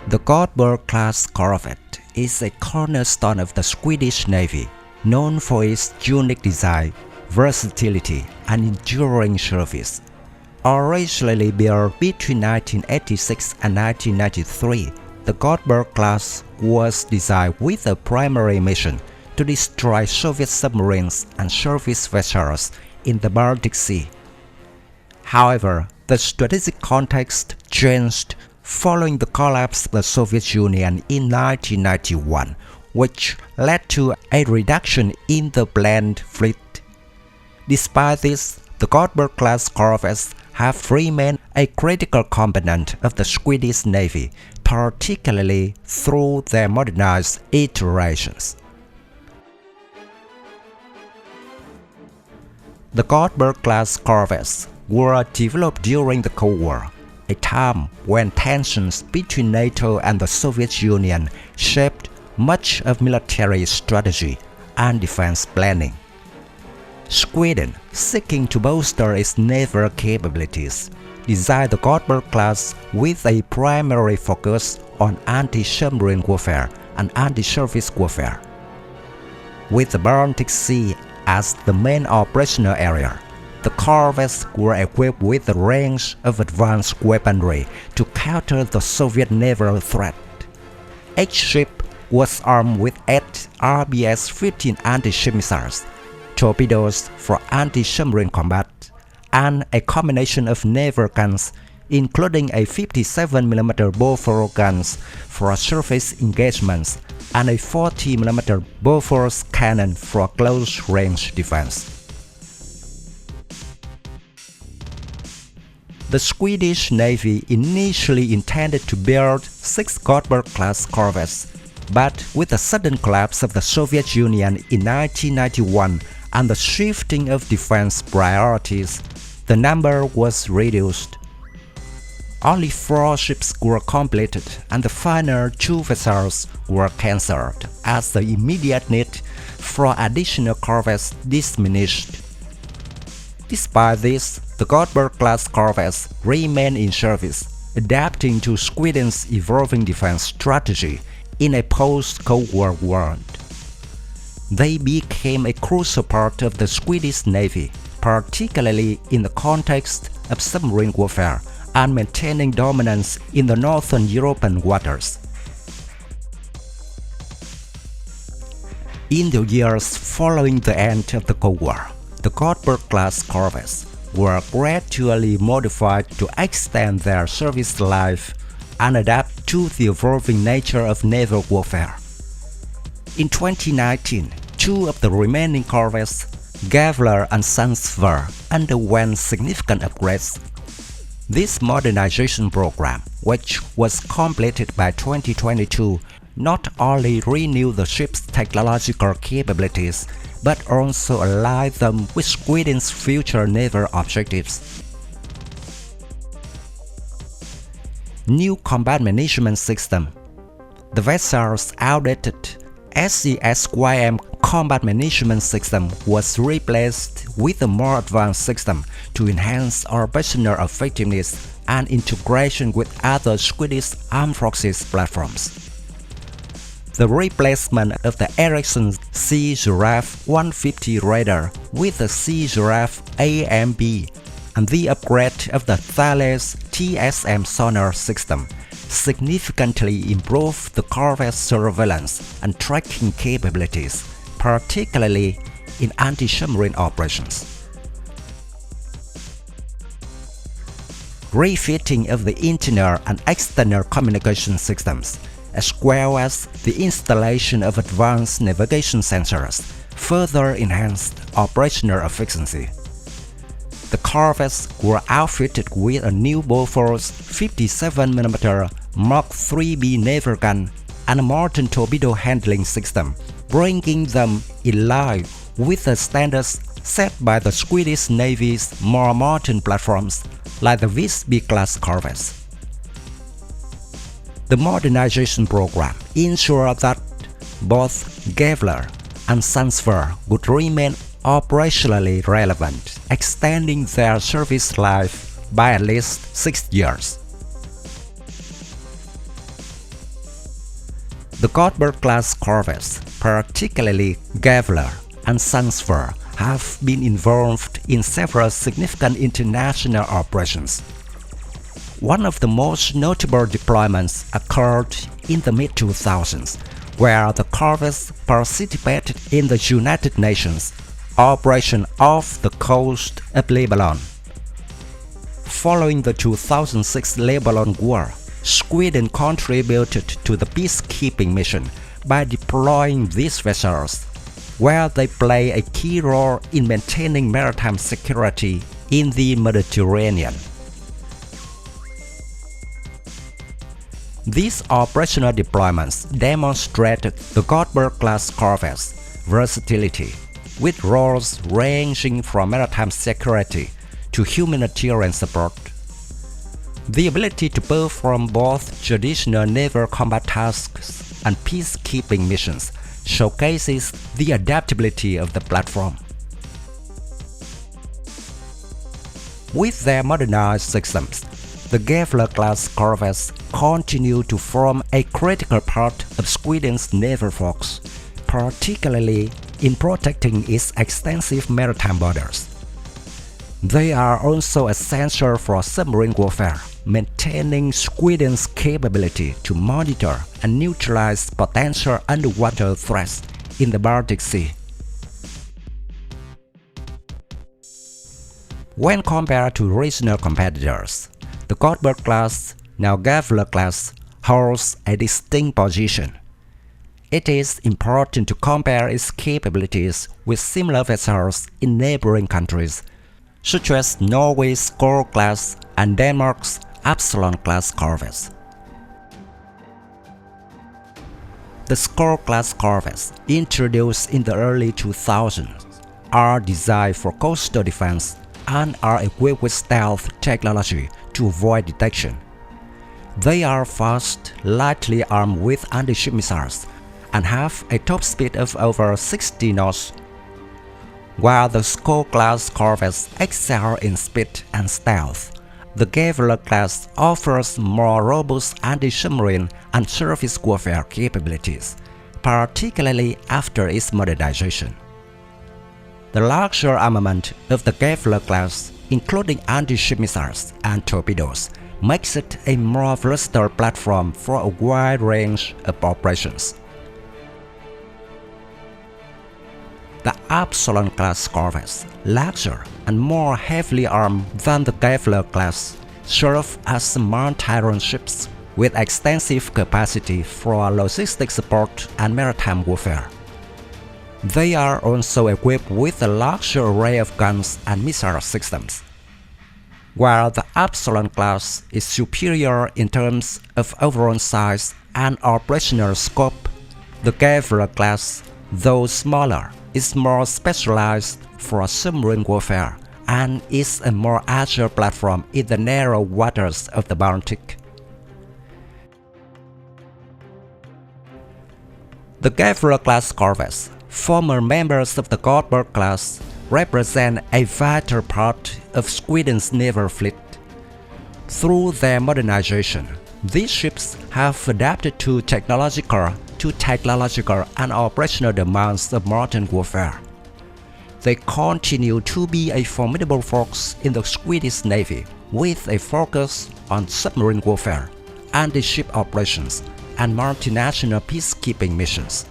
The Göteborg-Class Corvette is a cornerstone of the Swedish Navy, known for its unique design, versatility, and enduring service. Originally built between 1986 and 1993, the Göteborg-class was designed with a primary mission to destroy Soviet submarines and surface vessels in the Baltic Sea. However, the strategic context changed following the collapse of the Soviet Union in 1991, which led to a reduction in the planned fleet. Despite this, the Göteborg-class corvettes have remained a critical component of the Swedish Navy, particularly through their modernized iterations. The Göteborg-class corvettes were developed during the Cold War, a time when tensions between NATO and the Soviet Union shaped much of military strategy and defense planning. Sweden, seeking to bolster its naval capabilities, designed the Göteborg-class with a primary focus on anti-submarine warfare and anti-surface warfare. With the Baltic Sea as the main operational area, the corvettes were equipped with a range of advanced weaponry to counter the Soviet naval threat. Each ship was armed with 8 RBS-15 anti-ship missiles, torpedoes for anti-submarine combat, and a combination of naval guns, including a 57mm Bofors guns for surface engagements and a 40mm Bofors cannon for close-range defense. The Swedish Navy initially intended to build 6 Göteborg-class corvettes, but with the sudden collapse of the Soviet Union in 1991 and the shifting of defense priorities, the number was reduced. Only 4 ships were completed and the final 2 vessels were cancelled as the immediate need for additional corvettes diminished. Despite this, the Göteborg-class corvettes remained in service, adapting to Sweden's evolving defense strategy in a post-Cold War world. They became a crucial part of the Swedish Navy, particularly in the context of submarine warfare and maintaining dominance in the northern European waters. In the years following the end of the Cold War, the Göteborg-class corvettes were gradually modified to extend their service life and adapt to the evolving nature of naval warfare. In 2019, 2 of the remaining corvettes, Gävle and Sundsvall, underwent significant upgrades. This modernization program, which was completed by 2022, not only renewed the ship's technological capabilities, but also aligned them with Sweden's future naval objectives. New combat management system. The vessel's outdated SCSYM combat management system was replaced with a more advanced system to enhance operational effectiveness and integration with other Swedish armed forces platforms. The replacement of the Ericsson Sea Giraffe 150 radar with the Sea Giraffe AMB and the upgrade of the Thales TSM sonar system significantly improved the corvette's surveillance and tracking capabilities, particularly in anti-submarine operations. Refitting of the internal and external communication systems, as well as the installation of advanced navigation sensors, further enhanced operational efficiency. The corvettes were outfitted with a new Bofors 57mm Mark IIIB naval gun and a modern torpedo handling system, bringing them in line with the standards set by the Swedish Navy's more modern platforms like the Visby-class corvettes. The Modernization Program ensured that both Gävle and Sundsvall would remain operationally relevant, extending their service life by at least 6 years. The Göteborg-Class Corvettes, particularly Gävle and Sundsvall, have been involved in several significant international operations. One of the most notable deployments occurred in the mid-2000s, where the corvettes participated in the United Nations operation off the coast of Lebanon. Following the 2006 Lebanon War, Sweden contributed to the peacekeeping mission by deploying these vessels, where they play a key role in maintaining maritime security in the Mediterranean. These operational deployments demonstrated the Göteborg-Class Corvettes' versatility, with roles ranging from maritime security to humanitarian support. The ability to perform both traditional naval combat tasks and peacekeeping missions showcases the adaptability of the platform. With their modernized systems, the Gävle-class corvettes continue to form a critical part of Sweden's naval force, particularly in protecting its extensive maritime borders. They are also essential for submarine warfare, maintaining Sweden's capability to monitor and neutralize potential underwater threats in the Baltic Sea. When compared to regional competitors, the Göteborg-class, now Gävle-class, holds a distinct position. It is important to compare its capabilities with similar vessels in neighboring countries, such as Norway's Skjold-class and Denmark's Absalon-class corvettes. The Skjold-class corvettes, introduced in the early 2000s, are designed for coastal defense and are equipped with stealth technology to avoid detection. They are fast, lightly armed with anti-ship missiles, and have a top speed of over 60 knots. While the Skjold-class corvettes excel in speed and stealth, the Gävle-class offers more robust anti-submarine and surface warfare capabilities, particularly after its modernization. The larger armament of the Gävle-class, including anti-ship missiles and torpedoes, makes it a more versatile platform for a wide range of operations. The Absalon-class corvettes, larger and more heavily armed than the Gävle-class, serve as maritime ships with extensive capacity for logistic support and maritime warfare. They are also equipped with a larger array of guns and missile systems. While the Absalon-class is superior in terms of overall size and operational scope, the Gävle-class, though smaller, is more specialized for submarine warfare and is a more agile platform in the narrow waters of the Baltic. The Gävle-class corvettes, former members of the Göteborg-class, represent a vital part of Sweden's naval fleet. Through their modernization, these ships have adapted to technological and operational demands of modern warfare. They continue to be a formidable force in the Swedish Navy, with a focus on submarine warfare, anti-ship operations, and multinational peacekeeping missions.